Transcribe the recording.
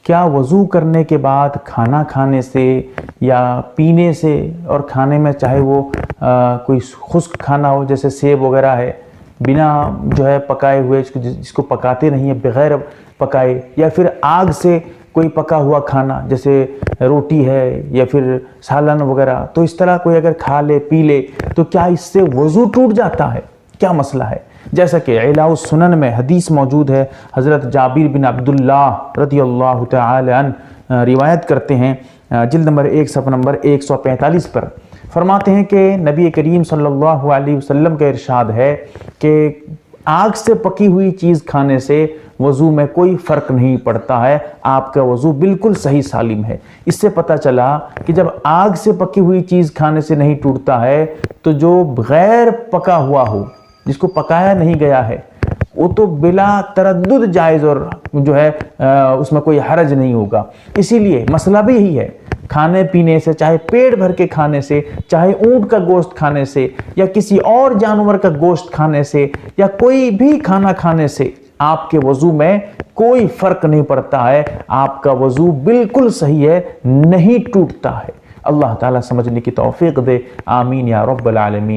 کیا وضو کرنے کے بعد کھانا کھانے سے یا پینے سے، اور کھانے میں چاہے وہ کوئی خشک کھانا ہو جیسے سیب وغیرہ ہے، بنا جو ہے پکائے ہوئے، جس کو پکاتے نہیں ہیں، بغیر پکائے، یا پھر آگ سے کوئی پکا ہوا کھانا جیسے روٹی ہے یا پھر سالن وغیرہ، تو اس طرح کوئی اگر کھا لے پی لے تو کیا اس سے وضو ٹوٹ جاتا ہے؟ کیا مسئلہ ہے؟ جیسا کہ اعلاء السنن میں حدیث موجود ہے، حضرت جابر بن عبداللہ رضی اللہ تعالی عنہ روایت کرتے ہیں، جلد نمبر 1 صفحہ نمبر 145 پر فرماتے ہیں کہ نبی کریم صلی اللہ علیہ وسلم کا ارشاد ہے کہ آگ سے پکی ہوئی چیز کھانے سے وضو میں کوئی فرق نہیں پڑتا ہے، آپ کا وضو بالکل صحیح سالم ہے۔ اس سے پتہ چلا کہ جب آگ سے پکی ہوئی چیز کھانے سے نہیں ٹوٹتا ہے تو جو غیر پکا ہوا ہو، جس کو پکایا نہیں گیا ہے، وہ تو بلا تردد جائز اور جو ہے اس میں کوئی حرج نہیں ہوگا۔ اسی لیے مسئلہ بھی یہی ہے، کھانے پینے سے، چاہے پیٹ بھر کے کھانے سے، چاہے اونٹ کا گوشت کھانے سے، یا کسی اور جانور کا گوشت کھانے سے، یا کوئی بھی کھانا کھانے سے آپ کے وضو میں کوئی فرق نہیں پڑتا ہے، آپ کا وضو بالکل صحیح ہے، نہیں ٹوٹتا ہے۔ اللہ تعالیٰ سمجھنے کی توفیق دے، آمین یا رب العالمین۔